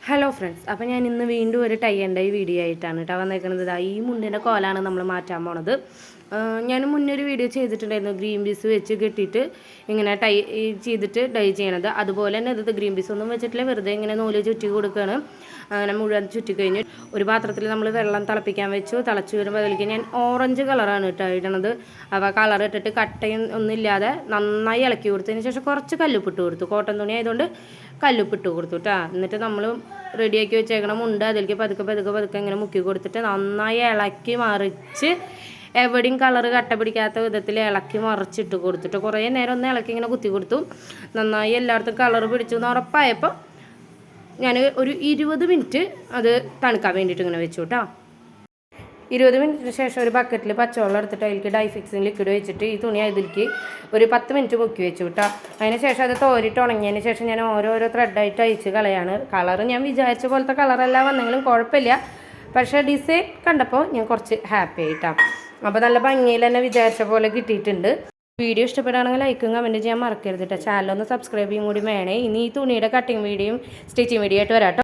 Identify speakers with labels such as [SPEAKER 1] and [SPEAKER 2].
[SPEAKER 1] Hello friends, അപ്പോൾ ഞാൻ ഇന്ന് വീണ്ടും ഒരു ടൈ ആൻഡ് ഡൈ വീഡിയോ ആയിട്ടാണ് കേട്ടോ വന്നേക്കുന്നത്. ഈ മുണ്ടിൻ്റെ കോലാണ് നമ്മൾ മാറ്റാൻ പോണത്. ഞാൻ മുന്നേ ഒരു വീഡിയോ ചെയ്തിട്ടുണ്ടായിരുന്നു, ഗ്രീൻ പീസ് വെച്ച് കെട്ടിയിട്ട് ഇങ്ങനെ ടൈ ചെയ്തിട്ട് ഡൈ ചെയ്യണത്. അതുപോലെ തന്നെ ഇത് ഗ്രീൻ പീസ് ഒന്നും വെച്ചിട്ടില്ല, വെറുതെ ഇങ്ങനെ നൂല് ചുറ്റി കൊടുക്കുകയാണ്. അങ്ങനെ മുഴുവൻ ചുറ്റിക്കഴിഞ്ഞ് ഒരു പാത്രത്തിൽ നമ്മൾ വെള്ളം തിളപ്പിക്കാൻ വെച്ചു. തിളച്ച് വരുമ്പോൾ അതിലേക്ക് ഞാൻ ഓറഞ്ച് കളറാണ് കേട്ടോ ഇടണത്. അപ്പോൾ കളർ ഇട്ടിട്ട് കട്ടയും ഒന്നുമില്ലാതെ നന്നായി ഇളക്കി കൊടുത്തതിന് ശേഷം കുറച്ച് കല്ലുപ്പിട്ട് കൊടുത്തു. കോട്ടൺ തുണി ആയതുകൊണ്ട് കല്ലുപ്പിട്ട് കൊടുത്തു കേട്ടോ. എന്നിട്ട് നമ്മൾ റെഡിയാക്കി വെച്ചേക്കണം മുണ്ട് അതിലേക്ക് പതുക്കെ പതുക്കെ പതുക്കെ ഇങ്ങനെ മുക്കി കൊടുത്തിട്ട് നന്നായി ഇളക്കി മറിച്ച് എവിടെയും കളറ് കട്ട പിടിക്കാത്ത വിധത്തിൽ ഇളക്കി മറിച്ചിട്ട് കൊടുത്തിട്ട് കുറേ നേരം ഒന്ന് ഇളക്കി ഇങ്ങനെ കുത്തി കൊടുത്തു. നന്നായി എല്ലായിടത്തും കളറ് പിടിച്ചു എന്ന് ഉറപ്പായപ്പോൾ ഞാൻ ഒരു 20 മിനിറ്റ് അത് തണുക്കാൻ വേണ്ടിയിട്ട് ഇങ്ങനെ വെച്ചു കേട്ടോ. 20 മിനിറ്റിന് ശേഷം ഒരു ബക്കറ്റിൽ പച്ചവെള്ളം എടുത്തിട്ട് അതിലേക്ക് ഡൈ ഫിക്സിങ് ലിക്വിഡ് വെച്ചിട്ട് ഈ തുണി അതിലേക്ക് ഒരു 10 മിനിറ്റ് മുക്കി വെച്ചു കേട്ടോ. അതിന് ശേഷം അത് തോരിട്ട് ഉണങ്ങിയതിന് ശേഷം ഞാൻ ഓരോരോ ത്രെഡായിട്ട് അയച്ച് കളയാണ്. കളറ് ഞാൻ വിചാരിച്ച പോലത്തെ കളറല്ല വന്നെങ്കിലും കുഴപ്പമില്ല. പക്ഷേ ഡിസൈൻ കണ്ടപ്പോൾ ഞാൻ കുറച്ച് ഹാപ്പി ആയിട്ടാണ്. അപ്പോൾ നല്ല ഭംഗിയിൽ തന്നെ വിചാരിച്ച പോലെ കിട്ടിയിട്ടുണ്ട്. വീഡിയോ ഇഷ്ടപ്പെടുകയാണെങ്കിൽ ലൈക്കും കമൻറ്റ് ചെയ്യാൻ മറക്കരുത് കേട്ടോ. ചാനലൊന്ന് സബ്സ്ക്രൈബ് ചെയ്യും കൂടി വേണേ. ഇനി ഈ തുണിയുടെ കട്ടിങ് വീഡിയോയും സ്റ്റിച്ചിങ് വീഡിയോ ആയിട്ട് വരാം കേട്ടോ.